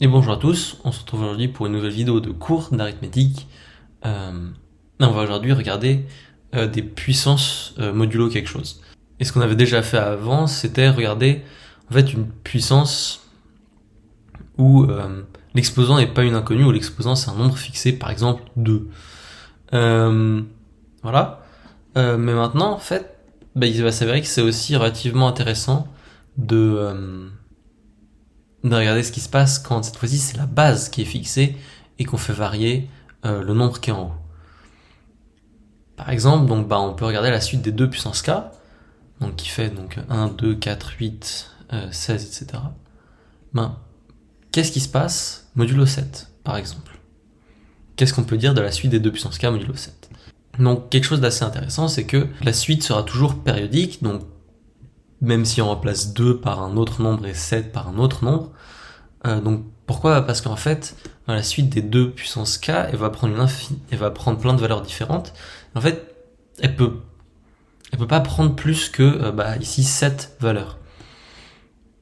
Et bonjour à tous, on se retrouve aujourd'hui pour une nouvelle vidéo de cours d'arithmétique. On va aujourd'hui regarder des puissances modulo quelque chose. Et ce qu'on avait déjà fait avant, c'était regarder en fait une puissance où l'exposant n'est pas une inconnue, où l'exposant c'est un nombre fixé, par exemple 2. Voilà. Mais maintenant, en fait, il va s'avérer que c'est aussi relativement intéressant de regarder ce qui se passe quand cette fois-ci c'est la base qui est fixée et qu'on fait varier le nombre qui est en haut. Par exemple, on peut regarder la suite des 2 puissance k, donc qui fait donc 1, 2, 4, 8, 16, etc. Qu'est-ce qui se passe modulo 7, par exemple? Qu'est-ce qu'on peut dire de la suite des 2 puissance k modulo 7? Donc quelque chose d'assez intéressant, c'est que la suite sera toujours périodique, donc même si on remplace 2 par un autre nombre et 7 par un autre nombre. Donc pourquoi? Parce qu'en fait, dans la suite des 2 puissance k, elle va prendre plein de valeurs différentes. En fait, elle peut pas prendre plus que ici 7 valeurs.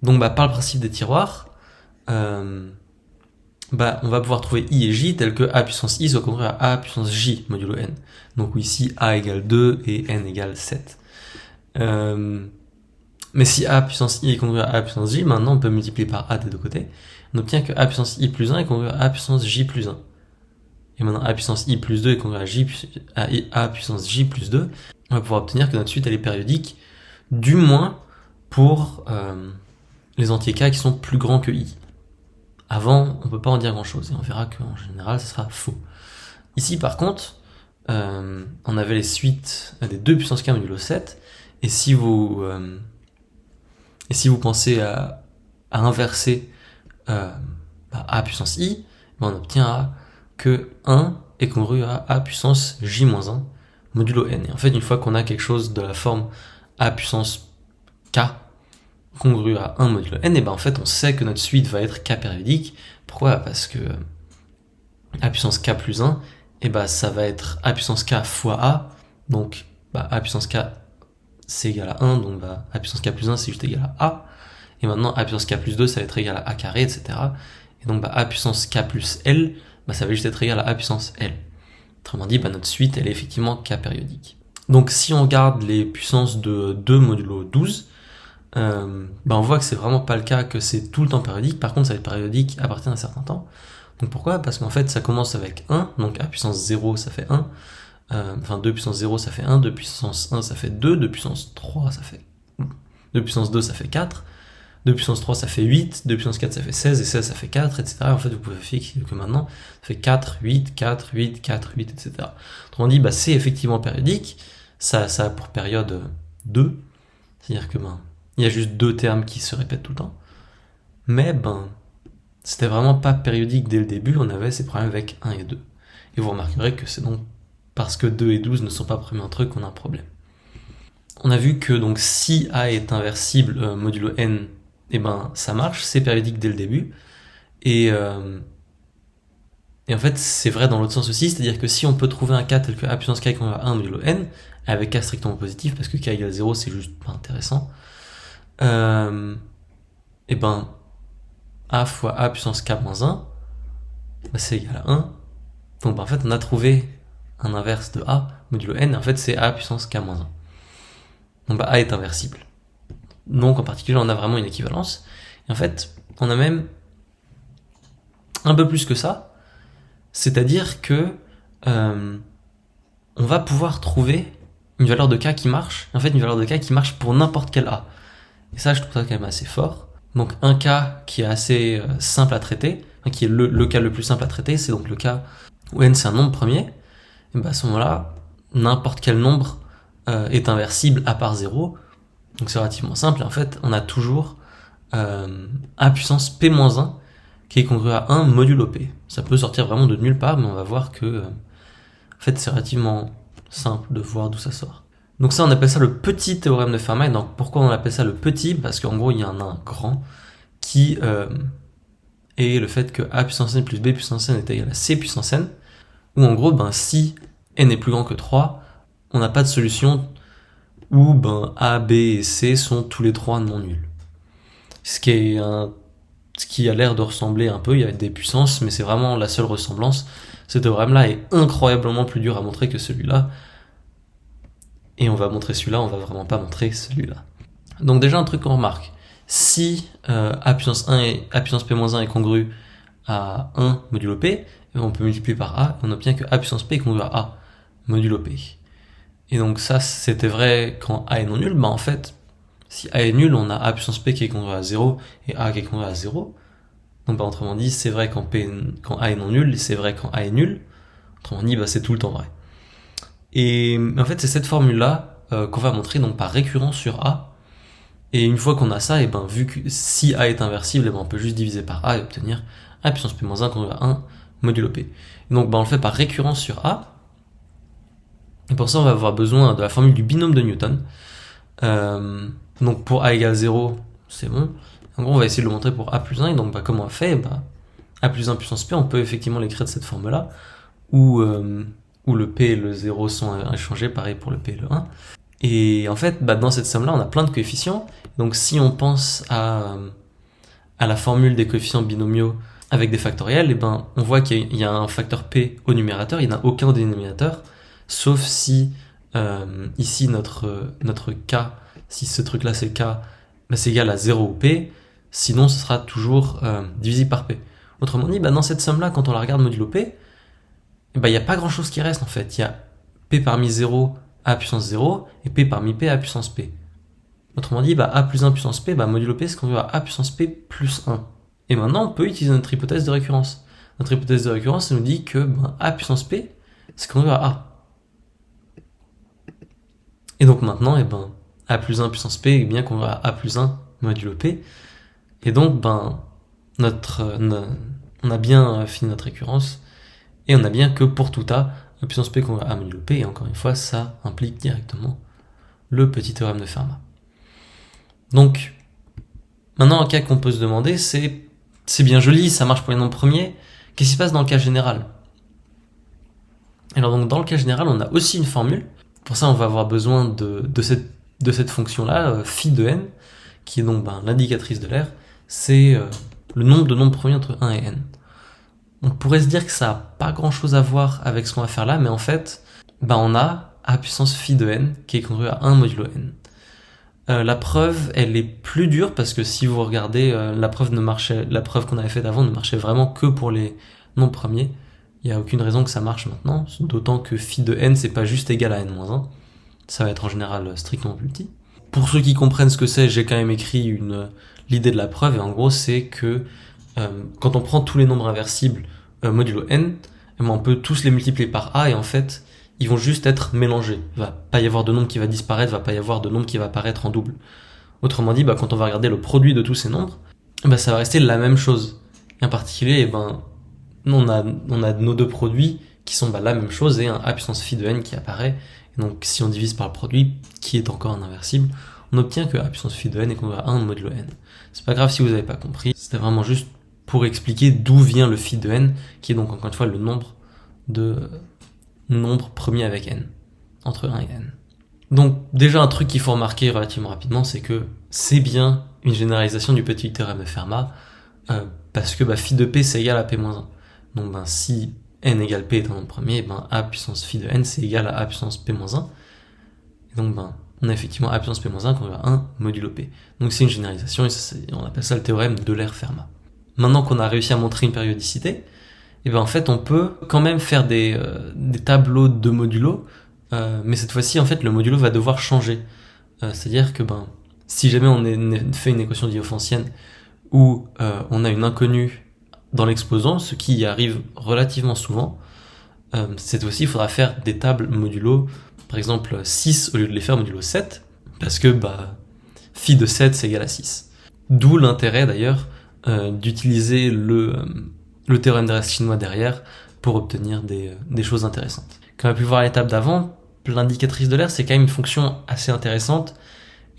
Donc par le principe des tiroirs, on va pouvoir trouver i et j tels que a puissance i soit congrue à a puissance j modulo n. Donc ici a égale 2 et n égale 7. Mais si a puissance i est congrue à a puissance j, maintenant on peut multiplier par a des deux côtés. On obtient que a puissance i plus 1 est congrue à a puissance j plus 1. Et maintenant a puissance i plus 2 est congrue à a puissance j plus 2. On va pouvoir obtenir que notre suite elle est périodique, du moins pour les entiers k qui sont plus grands que i. Avant, on peut pas en dire grand chose, et on verra qu'en général, ça sera faux. Ici, par contre, on avait les suites des 2 puissance k modulo 7, et si vous pensez à inverser a puissance i, on obtient que 1 est congru à a puissance j-1 modulo n. Et en fait, une fois qu'on a quelque chose de la forme a puissance k congru à 1 modulo n, et en fait on sait que notre suite va être k périodique. Pourquoi? Parce que a puissance k plus 1, ça va être a puissance k fois a, donc a puissance k c'est égal à 1, donc a puissance k plus 1 c'est juste égal à a, et maintenant a puissance k plus 2 ça va être égal à a carré, etc. Et donc a puissance k plus l, ça va juste être égal à a puissance l. Autrement dit, notre suite elle est effectivement k périodique. Donc si on regarde les puissances de 2 modulo 12, on voit que c'est vraiment pas le cas, que c'est tout le temps périodique. Par contre ça va être périodique à partir d'un certain temps. Donc pourquoi? Parce qu'en fait ça commence avec 1, donc a puissance 0 ça fait 1, 2 puissance 0 ça fait 1, 2 puissance 1 ça fait 2, 2 puissance 3 ça fait 2 puissance 2 ça fait 4, 2 puissance 3 ça fait 8, 2 puissance 4 ça fait 16, et 16 ça fait 4, etc. En fait vous pouvez fixer que maintenant ça fait 4, 8, 4, 8, 4, 8, etc. Autrement dit, c'est effectivement périodique, ça a pour période 2, c'est-à-dire que il y a juste 2 termes qui se répètent tout le temps. Mais c'était vraiment pas périodique dès le début, on avait ces problèmes avec 1 et 2. Et vous remarquerez que c'est donc parce que 2 et 12 ne sont pas premiers entre eux qu'on a un problème. On a vu que donc si A est inversible modulo n, ça marche, c'est périodique dès le début. Et en fait, c'est vrai dans l'autre sens aussi, c'est-à-dire que si on peut trouver un cas tel que a puissance k égale à 1 modulo n, avec k strictement positif, parce que k égale 0, c'est juste pas intéressant, a fois a puissance k moins 1, c'est égal à 1. Donc en fait, on a trouvé un inverse de a modulo n, et en fait, c'est a puissance k moins 1. Donc a est inversible. Donc en particulier, on a vraiment une équivalence. Et en fait, on a même un peu plus que ça, c'est-à-dire que on va pouvoir trouver une valeur de k qui marche, en fait une valeur de k qui marche pour n'importe quel a. Et ça, je trouve ça quand même assez fort. Donc un cas qui est assez simple à traiter, qui est le cas le plus simple à traiter, c'est donc le cas où n c'est un nombre premier. Et à ce moment-là, n'importe quel nombre est inversible à part 0. Donc c'est relativement simple. Et en fait, on a toujours a puissance p-1 qui est congru à 1 modulo p. Ça peut sortir vraiment de nulle part, mais on va voir que en fait, c'est relativement simple de voir d'où ça sort. Donc ça, on appelle ça le petit théorème de Fermat. Donc pourquoi on appelle ça le petit? Parce qu'en gros, il y en a un grand qui est le fait que a puissance n plus b puissance n est égal à c puissance n, où en gros, si n est plus grand que 3, on n'a pas de solution où a, b et c sont tous les trois non nuls. Ce qui est un ce qui a l'air de ressembler un peu, il y a des puissances, mais c'est vraiment la seule ressemblance. Ce théorème-là est incroyablement plus dur à montrer que celui-là, et on va montrer celui-là, on va vraiment pas montrer celui-là. Donc déjà un truc qu'on remarque, si a puissance 1 et a puissance p-1 est congru à 1 modulo p, on peut multiplier par a, et on obtient que a puissance p est congru à a modulo p. Et donc ça, c'était vrai quand a est non nul, en fait, si a est nul, on a a puissance p qui est congru à 0 et a qui est congru à 0. Donc autrement dit, c'est vrai quand a est non nul, et c'est vrai quand a est nul. Autrement dit, c'est tout le temps vrai. Et en fait, c'est cette formule-là qu'on va montrer donc par récurrence sur a. Et une fois qu'on a ça, et vu que si a est inversible, on peut juste diviser par a et obtenir a puissance p-1 congru à 1 modulo p. Et donc on le fait par récurrence sur a. Et pour ça, on va avoir besoin de la formule du binôme de Newton. Donc pour a égale 0, c'est bon. En gros, on va essayer de le montrer pour a plus 1. Et donc comment on fait a plus 1 puissance p, on peut effectivement l'écrire de cette forme-là, où le p et le 0 sont échangés, pareil pour le p et le 1. Et en fait, dans cette somme-là, on a plein de coefficients. Donc si on pense à la formule des coefficients binomiaux avec des factoriels, on voit qu'il y a un facteur p au numérateur, il n'y en a aucun au dénominateur, sauf si ici notre k, si ce truc-là c'est k, c'est égal à 0 ou p, sinon ce sera toujours divisible par p. Autrement dit, dans cette somme-là, quand on la regarde modulo p, il n'y a pas grand-chose qui reste en fait. Il y a p parmi 0 a puissance 0 et p parmi p a puissance p. Autrement dit, a plus 1 puissance p, modulo p c'est qu'on veut à a puissance p plus 1. Et maintenant, on peut utiliser notre hypothèse de récurrence. Notre hypothèse de récurrence, ça nous dit que a puissance p, c'est qu'on veut à a. Et donc maintenant, a plus 1 puissance p est bien qu'on veut à a plus 1 modulo p. Et donc, on a bien fini notre récurrence. Et on a bien que pour tout a puissance p qu'on veut à a modulo p. Et encore une fois, ça implique directement le petit théorème de Fermat. Donc, maintenant, un cas qu'on peut se demander, c'est bien joli, ça marche pour les nombres premiers. Qu'est-ce qui se passe dans le cas général? Alors donc dans le cas général, on a aussi une formule. Pour ça, on va avoir besoin de cette fonction-là, phi de n, qui est donc l'indicatrice de l'air. C'est le nombre de nombres premiers entre 1 et n. On pourrait se dire que ça n'a pas grand-chose à voir avec ce qu'on va faire là, mais en fait, on a a puissance phi de n qui est congru à 1 modulo n. La preuve, elle est plus dure parce que si vous regardez, la preuve qu'on avait faite avant ne marchait vraiment que pour les nombres premiers. Il n'y a aucune raison que ça marche maintenant, d'autant que phi de n c'est pas juste égal à n-1. Ça va être en général strictement plus petit. Pour ceux qui comprennent ce que c'est, j'ai quand même écrit l'idée de la preuve, et en gros c'est que quand on prend tous les nombres inversibles modulo n, on peut tous les multiplier par a, et en fait ils vont juste être mélangés. Il va pas y avoir de nombre qui va disparaître, il va pas y avoir de nombre qui va apparaître en double. Autrement dit, quand on va regarder le produit de tous ces nombres, ça va rester la même chose. Et en particulier, on a nos deux produits qui sont la même chose, et un a puissance phi de n qui apparaît. Et donc si on divise par le produit, qui est encore un inversible, on obtient que a puissance phi de n est congru à 1 modulo n. C'est pas grave si vous n'avez pas compris, c'était vraiment juste pour expliquer d'où vient le phi de n, qui est donc encore une fois le nombre de nombre premier avec n, entre 1 et n. Donc déjà un truc qu'il faut remarquer relativement rapidement, c'est que c'est bien une généralisation du petit théorème de Fermat, parce que phi de p c'est égal à p-1. Donc si n égale p est un nombre premier, a puissance phi de n c'est égal à a puissance p-1. Et donc on a effectivement a puissance p-1 qu'on a 1 modulo p. Donc c'est une généralisation, et on appelle ça le théorème de l'Euler-Fermat. Maintenant qu'on a réussi à montrer une périodicité, et en fait on peut quand même faire des tableaux de modulo, mais cette fois-ci en fait le modulo va devoir changer. C'est-à-dire que si jamais on fait une équation diophantienne où on a une inconnue dans l'exposant, ce qui arrive relativement souvent, cette fois-ci il faudra faire des tables modulo, par exemple 6 au lieu de les faire modulo 7, parce que phi de 7 c'est égal à 6. D'où l'intérêt d'ailleurs d'utiliser le théorème des restes chinois derrière pour obtenir des choses intéressantes. Comme on a pu voir à l'étape d'avant, l'indicatrice de l'air c'est quand même une fonction assez intéressante,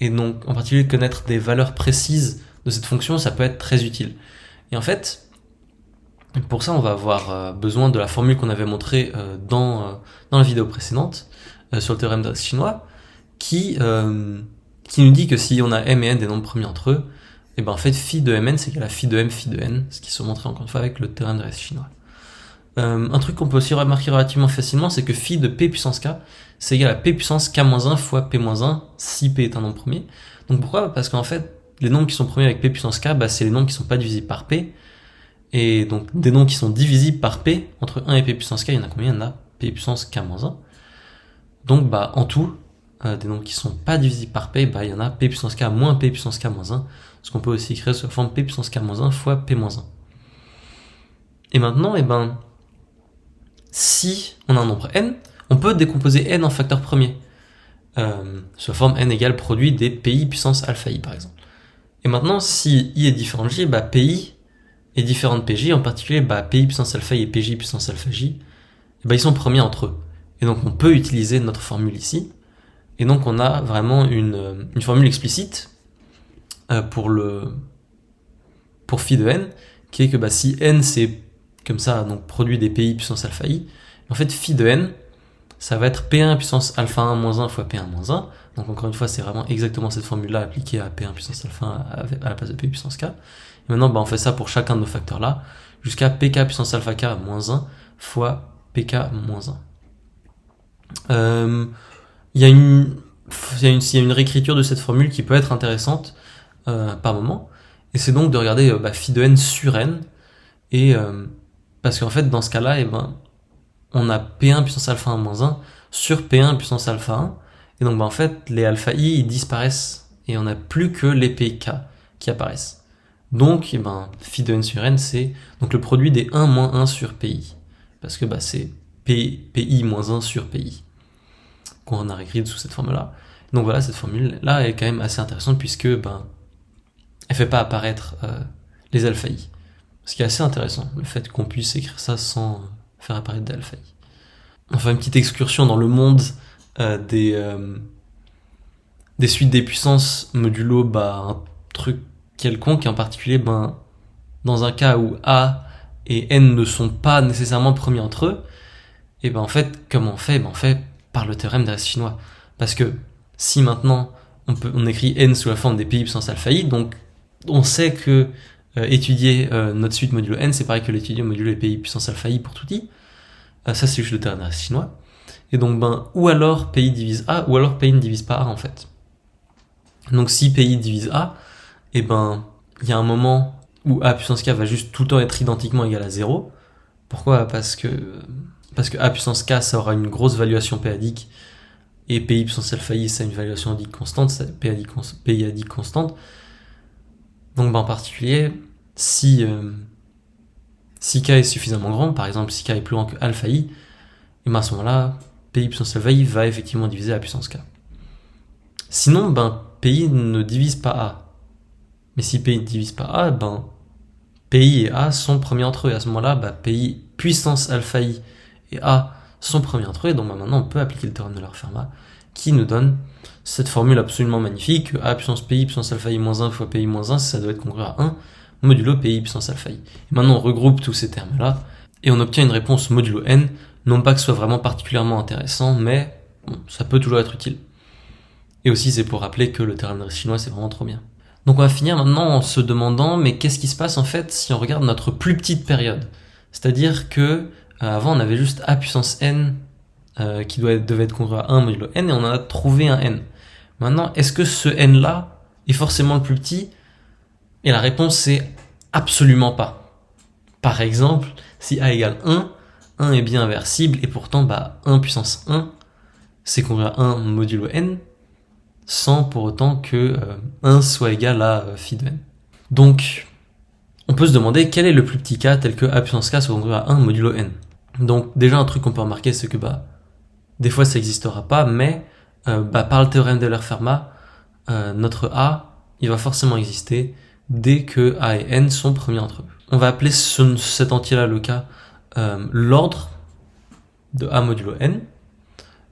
et donc en particulier connaître des valeurs précises de cette fonction, ça peut être très utile. Et en fait, pour ça on va avoir besoin de la formule qu'on avait montrée dans la vidéo précédente sur le théorème des restes chinois, qui nous dit que si on a m et n des nombres premiers entre eux, et ben en fait phi de mn c'est égal à phi de m phi de n, ce qui se montrait encore une fois avec le théorème de reste chinois. Un truc qu'on peut aussi remarquer relativement facilement, c'est que phi de p puissance k, c'est égal à p puissance k-1 fois p-1 si p est un nombre premier. Donc pourquoi ? Parce qu'en fait, les nombres qui sont premiers avec p puissance k, c'est les nombres qui sont pas divisibles par p. Et donc des nombres qui sont divisibles par p, entre 1 et p puissance k, il y en a combien ? Il y en a p puissance k-1. Donc en tout, des nombres qui sont pas divisibles par p, il y en a p puissance k moins p puissance k-1, ce qu'on peut aussi écrire sous la forme p puissance k-1 fois p-1. Et maintenant, si on a un nombre n, on peut décomposer n en facteurs premiers, sous la forme n égale produit des pi puissance alpha i par exemple. Et maintenant, si i est différent de j, pi est différent de pj, en particulier pi puissance alpha i et pj puissance alpha j, ils sont premiers entre eux. Et donc on peut utiliser notre formule ici, et donc on a vraiment une formule explicite pour phi de n, qui est que si n c'est comme ça, donc produit des pi puissance alpha i, en fait phi de n, ça va être p1 puissance alpha 1 moins 1 fois p1 moins 1. Donc encore une fois, c'est vraiment exactement cette formule-là appliquée à p1 puissance alpha 1 à la place de p puissance k. Et maintenant, on fait ça pour chacun de nos facteurs-là, jusqu'à pk puissance alpha k moins 1 fois pk moins 1. Il y a une réécriture de cette formule qui peut être intéressante par moment, et c'est donc de regarder phi de n sur n, et parce qu'en fait, dans ce cas-là, on a p1 puissance alpha 1 moins 1 sur p1 puissance alpha 1, et donc en fait, les alpha i ils disparaissent, et on n'a plus que les pk qui apparaissent. Donc, phi de n sur n, c'est donc le produit des 1 moins 1 sur pi, parce que c'est pi moins 1 sur pi, qu'on a réécrit sous cette forme-là. Donc voilà, cette formule-là est quand même assez intéressante, puisque elle fait pas apparaître les alpha i. Ce qui est assez intéressant, le fait qu'on puisse écrire ça sans faire apparaître des alpha i. Enfin, une petite excursion dans le monde des suites des puissances modulo un truc quelconque, et en particulier dans un cas où a et n ne sont pas nécessairement premiers entre eux, et en fait, comment on fait ? On fait par le théorème des restes chinois. Parce que si maintenant on écrit n sous la forme des pi puissance alpha i, donc on sait que étudier notre suite modulo n, c'est pareil que l'étudier modulo les pi puissance alpha i pour tout i. Ça, c'est juste le théorème des restes chinois. Et donc, ou alors pi divise a, ou alors pi ne divise pas a, en fait. Donc, si pi divise a, il y a un moment où a puissance k va juste tout le temps être identiquement égal à 0. Pourquoi ? Parce que a puissance k, ça aura une grosse valuation p-adique, et pi puissance alpha i, ça a une valuation adique constante, p-adique constante. Donc, en particulier, si k est suffisamment grand, par exemple si k est plus grand que alpha i, et à ce moment-là, pi puissance alpha i va effectivement diviser a puissance k. Sinon, pi ne divise pas a. Mais si pi ne divise pas a, pi et a sont premiers entre eux. Et à ce moment-là, pi puissance alpha i et a sont premiers entre eux. Et donc maintenant, on peut appliquer le théorème de Laure-Fermat, qui nous donne cette formule absolument magnifique, a puissance pi puissance alpha i moins 1 fois pi moins 1, ça doit être congru à 1, modulo pi puissance alpha i. Et maintenant, on regroupe tous ces termes-là, et on obtient une réponse modulo n, non pas que ce soit vraiment particulièrement intéressant, mais ça peut toujours être utile. Et aussi, c'est pour rappeler que le théorème des restes chinois, c'est vraiment trop bien. Donc on va finir maintenant en se demandant, mais qu'est-ce qui se passe en fait si on regarde notre plus petite période ? C'est-à-dire que avant, on avait juste a puissance n qui devait être congru à 1 modulo n, et on en a trouvé un n. Maintenant, est-ce que ce n-là est forcément le plus petit ? Et la réponse, c'est absolument pas. Par exemple, si a égale 1 est bien inversible, et pourtant 1 puissance 1, c'est congru à 1 modulo n, sans pour autant que 1 soit égal à phi de n. Donc, on peut se demander quel est le plus petit cas tel que a puissance k soit congru à 1 modulo n. Donc déjà, un truc qu'on peut remarquer, c'est que des fois ça n'existera pas, mais par le théorème de Laure-Fermat, notre a, il va forcément exister dès que a et n sont premiers entre eux. On va appeler cet entier-là le cas l'ordre de a modulo n,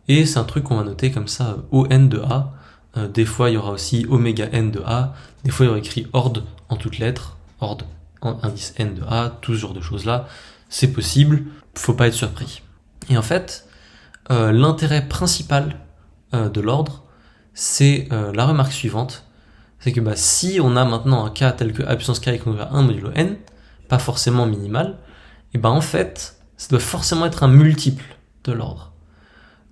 et c'est un truc qu'on va noter comme ça, O n de a. Des fois, il y aura aussi oméga n de a, des fois, il y aura écrit ordre en toutes lettres, ordre en indice n de a, tout ce genre de choses-là, c'est possible, faut pas être surpris. Et en fait, l'intérêt principal de l'ordre, c'est la remarque suivante, c'est que bah, si on a maintenant un cas tel que a puissance k est congru à 1 modulo n, pas forcément minimal, et ben en fait, ça doit forcément être un multiple de l'ordre.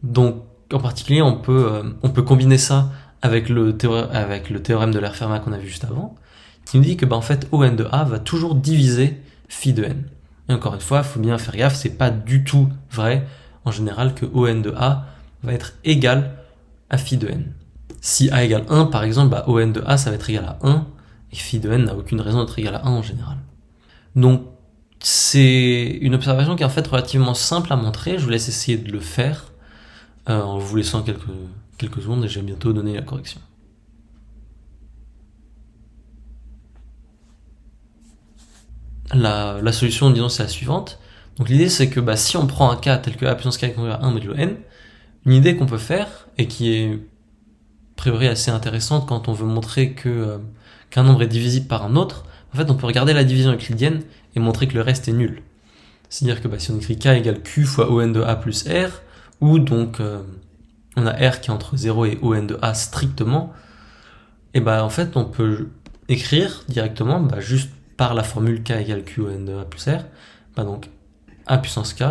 Donc, en particulier, on peut combiner ça avec le théorème de l'Air-Fermat qu'on a vu juste avant, qui nous dit que bah, en fait, ON de A va toujours diviser phi de n. Et encore une fois, il faut bien faire gaffe, c'est pas du tout vrai, en général, que ON de A va être égal à phi de n. Si A égale 1, par exemple, bah, ON de A, ça va être égal à 1, et phi de n n'a aucune raison d'être égal à 1 en général. Donc, c'est une observation qui est en fait relativement simple à montrer, je vous laisse essayer de le faire, en vous laissant quelques secondes, et je vais bientôt donner la correction. La solution, disons, c'est la suivante. Donc l'idée, c'est que bah, si on prend un cas tel que a puissance k est congru à 1 modulo n, une idée qu'on peut faire, et qui est a priori assez intéressante quand on veut montrer qu'un nombre est divisible par un autre, en fait, on peut regarder la division euclidienne et montrer que le reste est nul. C'est-à-dire que bah, si on écrit k égale q fois on de a plus r, ou donc on a r qui est entre 0 et on de a strictement, et bah en fait, on peut écrire directement, bah, juste par la formule k égale q on de a plus r, bah donc a puissance k,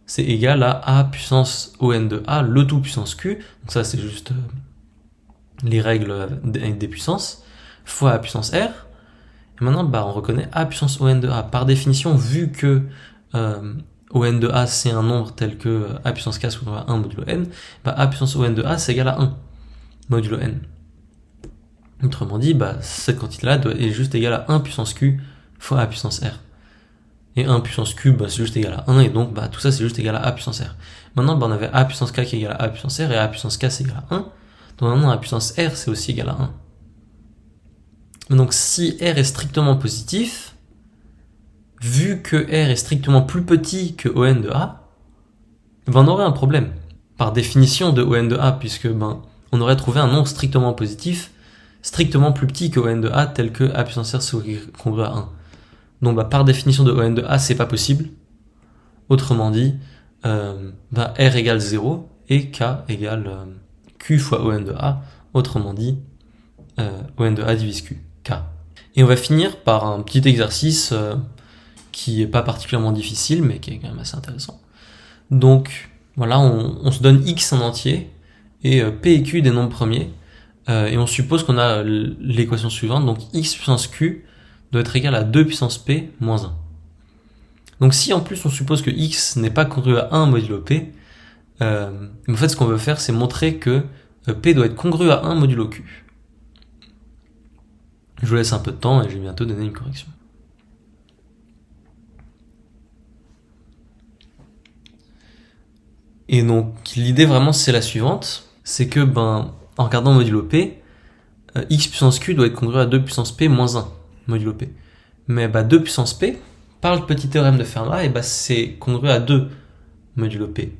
c'est égal à a puissance on de a, le tout puissance q, donc ça c'est juste les règles avec des puissances, fois a puissance r, et maintenant bah, on reconnaît a puissance on de a. Par définition, vu que on de a c'est un nombre tel que a puissance k soit 1 modulo n, bah, a puissance on de a c'est égal à 1 modulo n. Autrement dit, bah, cette quantité-là est juste égale à 1 puissance q fois a puissance r. Et 1 puissance q, bah, c'est juste égal à 1, et donc bah, tout ça c'est juste égal à a puissance r. Maintenant, bah, on avait a puissance k qui est égal à a puissance r, et a puissance k c'est égal à 1. Donc maintenant, a puissance r c'est aussi égal à 1. Donc si r est strictement positif, vu que r est strictement plus petit que on de a, ben on aurait un problème. Par définition de on de a, puisque ben, on aurait trouvé un nombre strictement positif, strictement plus petit que on de a, tel que a puissance r soit congru à 1. Donc bah, par définition de on de a, c'est pas possible. Autrement dit, bah, r égale 0 et k égale q fois on de a. Autrement dit, on de a divise q, k. Et on va finir par un petit exercice qui est pas particulièrement difficile, mais qui est quand même assez intéressant. Donc voilà, on se donne x en entier, et p et q des nombres premiers, et on suppose qu'on a l'équation suivante, donc x puissance q doit être égal à 2 puissance p moins 1. Donc si en plus on suppose que x n'est pas congru à 1 modulo p, en fait ce qu'on veut faire c'est montrer que p doit être congru à 1 modulo q. Je vous laisse un peu de temps et je vais bientôt donner une correction. Et donc l'idée vraiment c'est la suivante, c'est que ben en regardant modulo p, x puissance q doit être congru à 2 puissance p moins 1 modulo p. Mais bah 2 puissance p, par le petit théorème de Fermat, et bah c'est congru à 2 modulo p.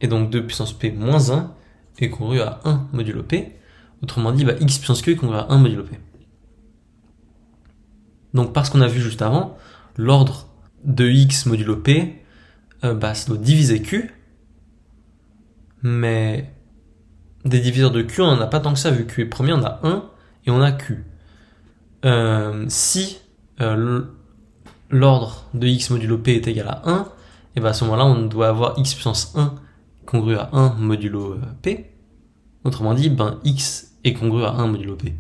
Et donc 2 puissance p moins 1 est congru à 1 modulo p. Autrement dit, bah, x puissance q est congru à 1 modulo p. Donc par ce qu'on a vu juste avant, l'ordre de x modulo p, bah, ça doit diviser q, mais des diviseurs de q, on n'en a pas tant que ça, vu que q est premier, on a 1 et on a q. Si l'ordre de x modulo p est égal à 1, et ben à ce moment-là, on doit avoir x puissance 1 congru à 1 modulo p. Autrement dit, ben, x est congru à 1 modulo p.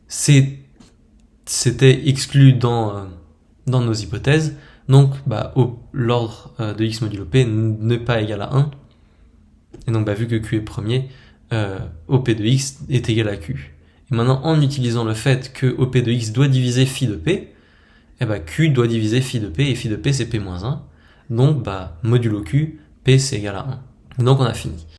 C'était exclu dans nos hypothèses, donc bah, l'ordre de x modulo p n'est pas égal à 1, et donc bah, vu que q est premier, OP de x est égal à q. Et maintenant, en utilisant le fait que OP de x doit diviser phi de p, et bah, q doit diviser phi de p, et phi de p c'est p moins 1, donc bah, modulo q, p c'est égal à 1. Donc on a fini.